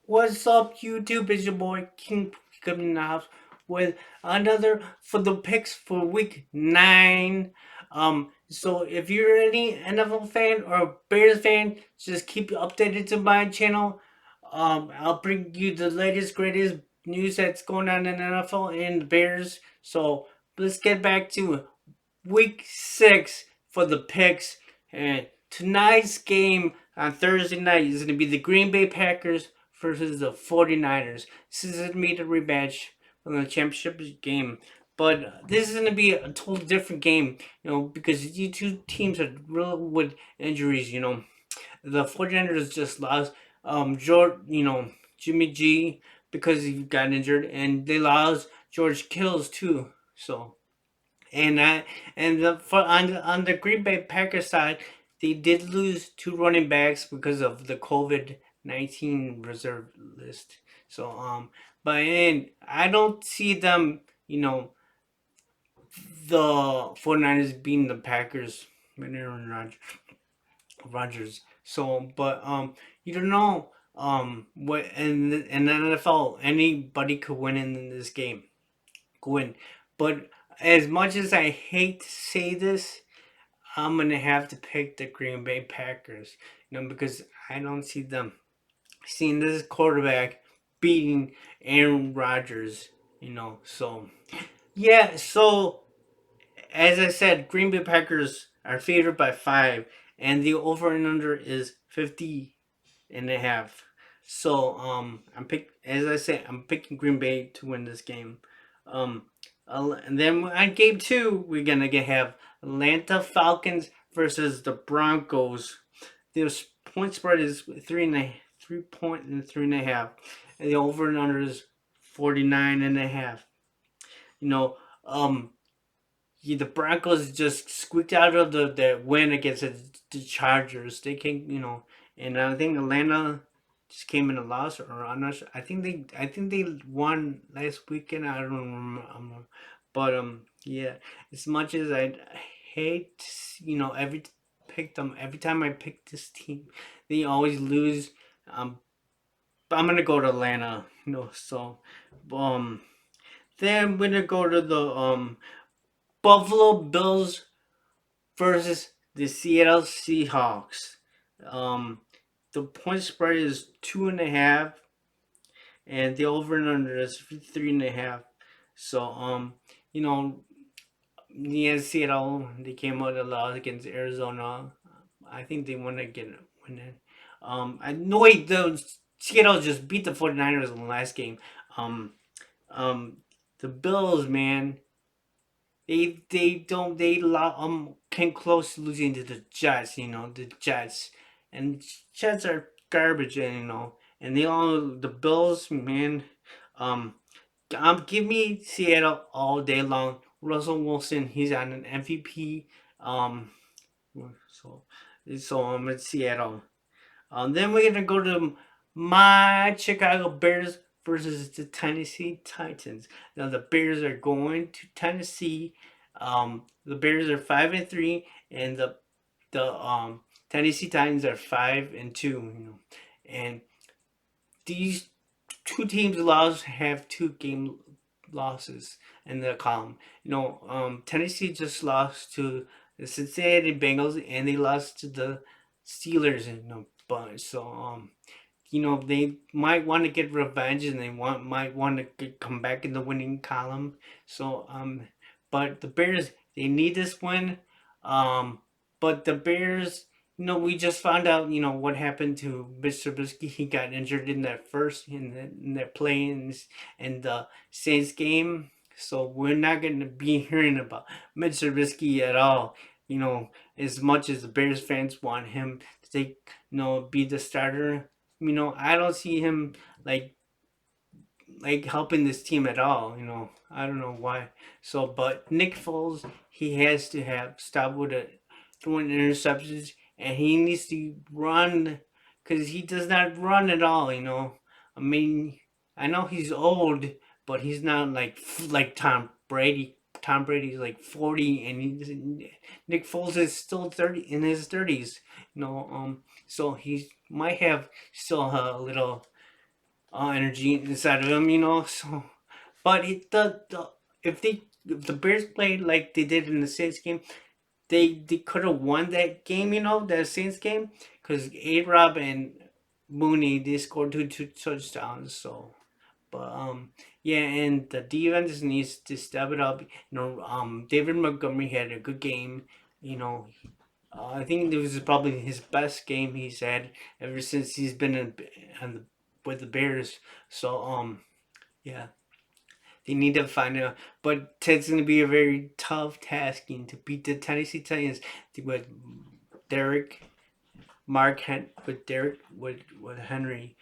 What's up, YouTube? It's your boy King coming in the house with another for the picks for week 9. So if you're any NFL fan or Bears fan, just keep updated to my channel. I'll bring you the latest, greatest news that's going on in the NFL and the Bears. So let's get back to week 6 for the picks. And tonight's game on Thursday night is going to be the Green Bay Packers versus the 49ers. This is going to be the rematch from the championship game. But this is going to be a totally different game, because these two teams are real with injuries. The 49ers just lost Jimmy G because he got injured, and they lost George Kills too. So and on the Green Bay Packers side, they did lose two running backs because of the COVID-19 reserve list. So but I don't see them, the 49ers beating the Packers with Aaron Rodgers. So but you don't know what in the NFL anybody could win in this game. Win. But as much as I hate to say this, I'm gonna have to pick the Green Bay Packers. Because I don't see them seeing this quarterback beating Aaron Rodgers. So yeah. So as I said, Green Bay Packers are favored by 5, and the over and under is 50.5. So as I said, I'm picking Green Bay to win this game. Um, and then on game 2, we're gonna have Atlanta Falcons versus the Broncos. The point spread is 3.3 and 3.5, and the over and under is 49.5. You know, um, yeah, the Broncos just squeaked out of the win against the Chargers. They came, and I think Atlanta just came in a loss, or I'm not sure. I think they won last weekend. I don't remember, but yeah. As much as I hate, every time I pick this team, they always lose. But I'm gonna go to Atlanta. So um, then I'm gonna go to the Buffalo Bills versus the Seattle Seahawks. Um, the point spread is 2.5, and the over and under is 3.5. So you know, yeah, Seattle, they came out a lot against Arizona. I think they want to win it. I know, wait, the Seattle just beat the 49ers in the last game. Um, um, the Bills, man, they came close to losing to the Jets. The Jets, and Jets are garbage. And the Bills, man. Um, give me Seattle all day long. Russell Wilson, he's on an MVP. Um, so I'm at Seattle. Then we're gonna go to my Chicago Bears versus the Tennessee Titans. Now the Bears are going to Tennessee. The Bears are 5-3, and the Tennessee Titans are 5-2. And these two teams lost have 2 game losses in the column. Tennessee just lost to the Cincinnati Bengals, and they lost to the Steelers in a bunch. So they might want to get revenge, and they might want to come back in the winning column. So but the Bears, they need this win. Um, but the Bears, we just found out, what happened to Mr. Trubisky. He got injured in that first in that play in the Saints game. So we're not going to be hearing about Mr. Trubisky at all. As much as the Bears fans want him to take, be the starter. I don't see him like helping this team at all. I don't know why. So, but Nick Foles, he has to have stop with it throwing interceptions, and he needs to run because he does not run at all. I mean, I know he's old, but he's not like Tom Brady. Tom Brady's like 40, and Nick Foles is still 30 in his 30s. So he might have still a little energy inside of him, So, but if the Bears played like they did in the Saints game, they could have won that game, that Saints game, because A Rob and Mooney they scored two touchdowns. So, but yeah, and the defense needs to step it up. David Montgomery had a good game. You know, I think this was probably his best game he's had ever since he's been with the Bears. So yeah, they need to find out. But it's going to be a very tough tasking to beat the Tennessee Titans with Derek with Derek with Henry,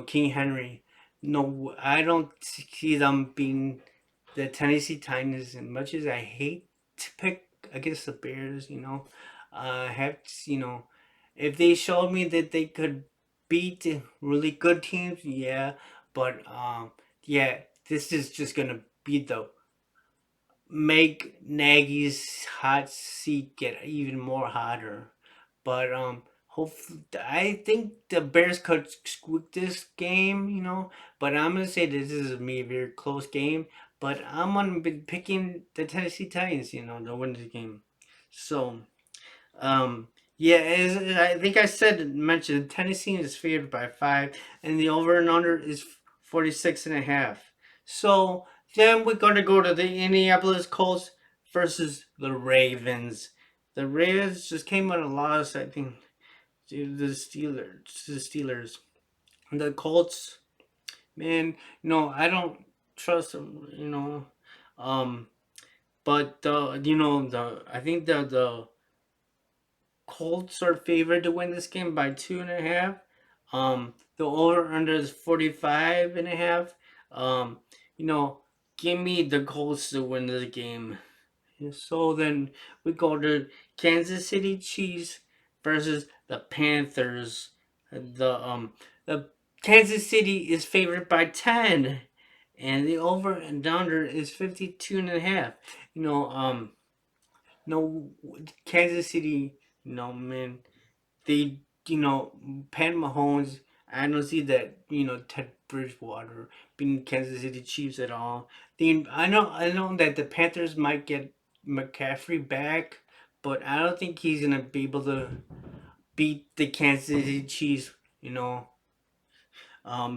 King Henry. No, I don't see them being the Tennessee Titans. As much as I hate to pick against the Bears, I have to, if they showed me that they could beat really good teams, yeah. But yeah, this is just gonna be the make Nagy's hot seat get even more hotter. But hopefully, I think the Bears could squeak this game, But I'm gonna say this is me a very close game. But I'm gonna be picking the Tennessee Titans, to win this game. So yeah, I think I mentioned Tennessee is favored by 5, and the over and under is 46.5. So then we're gonna go to the Indianapolis Colts versus the Ravens. The Ravens just came on a loss, I think, to the Steelers. And the Colts, man, I don't trust them. Um, but I think the Colts are favored to win this game by 2.5. The over under is 45.5. Um, you know, give me the Colts to win this game. So then we go to Kansas City Chiefs versus the Panthers. The Kansas City is favored by 10, and the over and under is 52.5. You know, no, Kansas City, man, they, Pat Mahomes. I don't see that, Ted Bridgewater being Kansas City Chiefs at all. I know that the Panthers might get McCaffrey back, but I don't think he's gonna be able to beat the Kansas City Chiefs. You know,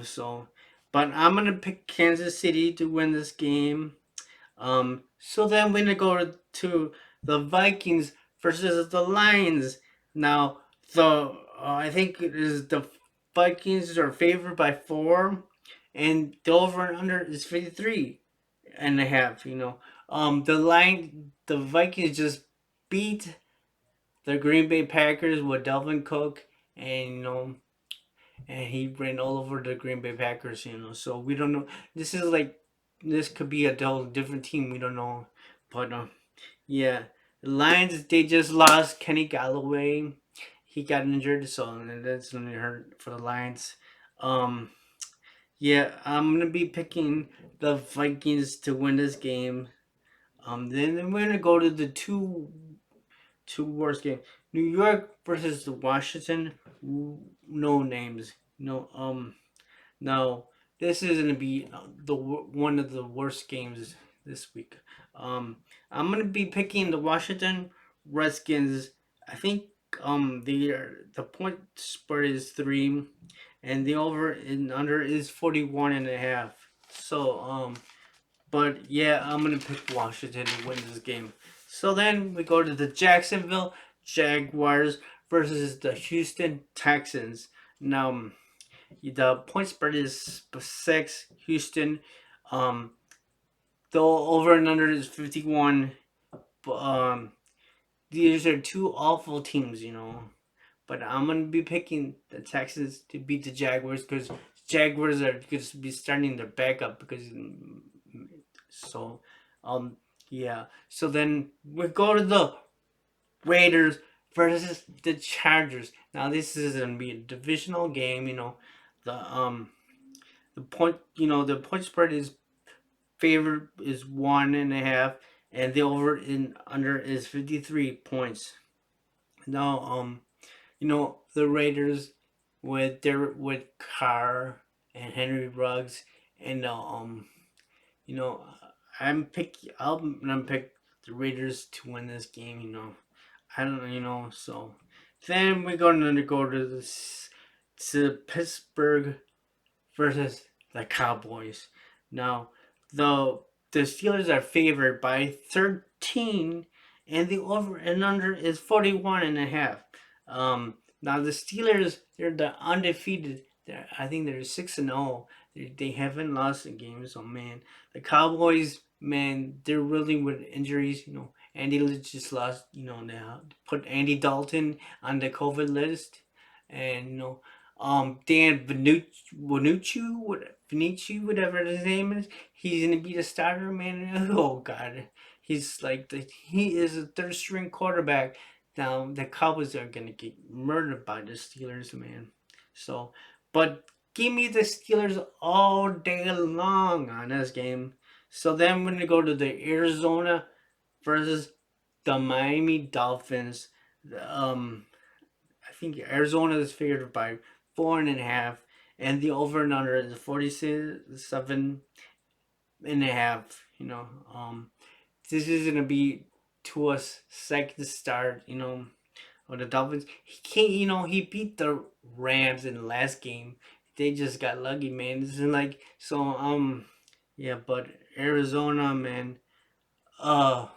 so, but I'm gonna pick Kansas City to win this game. So then we're gonna go to the Vikings versus the Lions. Now, I think it is the Vikings are favored by 4, and the over and under is 53.5. The Vikings just beat the Green Bay Packers with Delvin Cook, and and he ran all over the Green Bay Packers. So we don't know. This could be a whole different team. We don't know, but yeah, the Lions they just lost Kenny Galloway. He got injured, so that's gonna hurt for the Lions. Um, yeah, I'm gonna be picking the Vikings to win this game. Then we're gonna go to the two worst game. New York versus the Washington. No names. No, this is gonna be one of the worst games this week. Um, I'm gonna be picking the Washington Redskins. I think the point spread is 3, and the over and under is 41.5. So but yeah, I'm gonna pick Washington to win this game. So then we go to the Jacksonville Jaguars versus the Houston Texans. Now the point spread is 6. Houston, um, the over and under is 51. Um, these are two awful teams, But I'm gonna be picking the Texans to beat the Jaguars because Jaguars are going to be starting their backup because so yeah. So then we go to the Raiders versus the Chargers. Now this is gonna be a divisional game. The the point spread is favored is 1.5, and the over and under is 53 points. Now the Raiders with Carr. and Henry Ruggs, and you know, I'm gonna pick the Raiders to win this game. I don't, so then we're gonna go to Pittsburgh versus the Cowboys. Now, the the Steelers are favored by 13, and the over and under is 41 and a half. Now the Steelers, they're the undefeated. I think they're 6-0. They haven't lost a game. So man, the Cowboys, man, they're really with injuries. Andy Litch just lost. Now put Andy Dalton on the COVID list, and Dan Vanucci, whatever his name is, he's gonna be the starter, man. Oh God, he is a third string quarterback. Now the Cowboys are gonna get murdered by the Steelers, man. So, but give me the Steelers all day long on this game. So then we're gonna go to the Arizona versus the Miami Dolphins. Um, I think Arizona is favored by 4.5, and the over and under is 47.5. This is gonna be Tua's second start. Of the Dolphins. He can't. He beat the Rams in the last game. They just got lucky, man. This is like so. Yeah, but Arizona, man. Uh,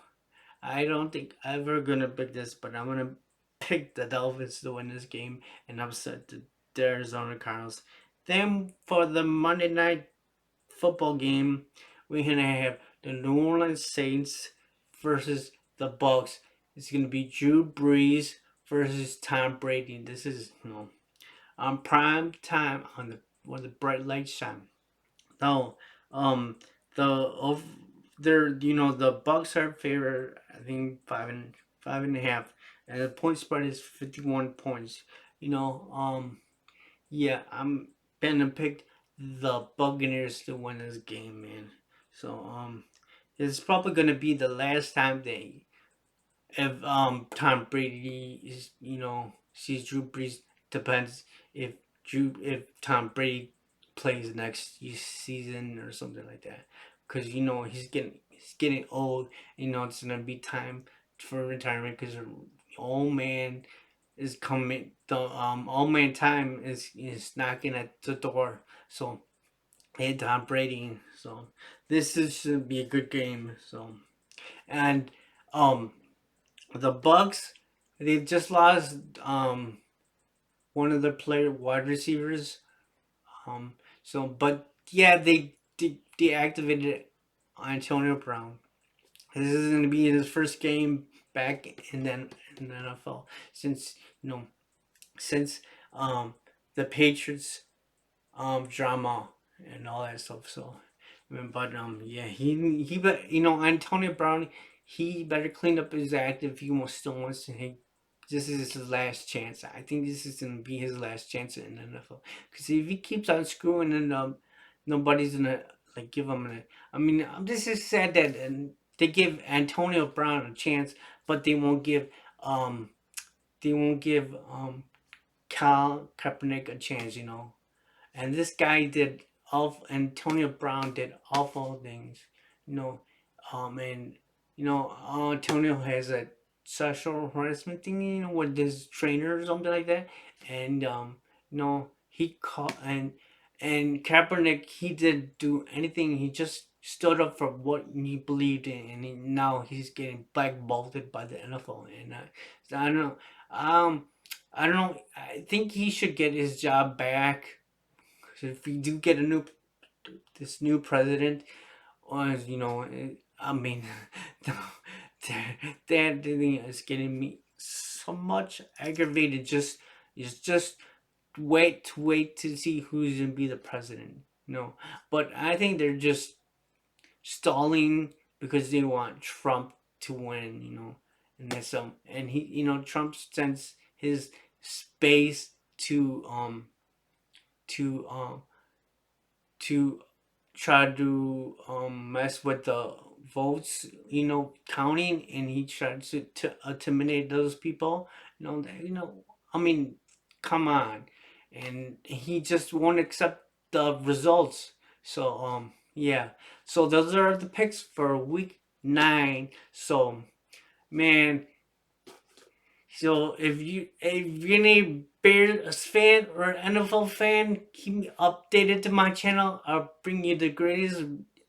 I don't think I'm ever gonna pick this, but I'm gonna pick the Dolphins to win this game and upset the Arizona Cardinals. Then for the Monday night football game, we're gonna have the New Orleans Saints versus the Bucks. It's gonna be Drew Brees versus Tom Brady. This is on prime time on the when the bright lights shine. No, the of they're the Bucks are favored. I think 5.5, and the point spread is 51 points. Yeah, I'm gonna pick the Buccaneers to win this game, man. So it's probably gonna be the last time they if Tom Brady is sees Drew Brees. Depends if Tom Brady plays next season or something like that, because he's getting old. It's gonna be time for retirement because the old man is coming. The old man time is knocking at the door. So hey, Tom Brady. So this is should be a good game. So and um the Bucks, they just lost one of their wide receivers. But yeah, they deactivated Antonio Brown. This is going to be his first game back in the NFL since you know since the Patriots drama and all that stuff. So, but yeah, but Antonio Brown, he better clean up his act if he still wants to. This is his last chance. I think this is gonna be his last chance in the NFL. Because if he keeps on screwing, and nobody's gonna like give him a. I mean, this is sad that and they give Antonio Brown a chance, but um they won't give Cal Kaepernick a chance. And this guy did Antonio Brown did awful things, you know, and Antonio has a sexual harassment thing, with his trainer or something like that, and he caught and Kaepernick, he didn't do anything. He just stood up for what he believed in, and now he's getting blackballed by the NFL. And so I don't know. I don't know. I think he should get his job back. So if we do get this new president, or I mean, that thing is getting me so much aggravated. Just wait to see who's gonna be the president. But I think they're just stalling because they want Trump to win. And that's and Trump sends his space to to try to mess with the votes, counting, and he tried to intimidate those people. I mean, come on, and he just won't accept. the results. So yeah. So those are the picks for week 9. So man, so if you're a Bears fan or an NFL fan, keep me updated to my channel. I'll bring you the greatest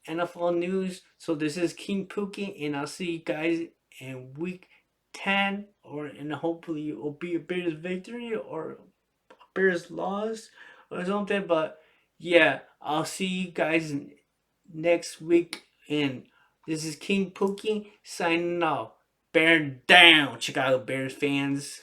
NFL news. So this is King Pookie, and I'll see you guys in week 10, and hopefully it will be a Bears victory or a Bears loss or something. But yeah, I'll see you guys next week. And this is King Pookie signing off. Bear down, Chicago Bears fans.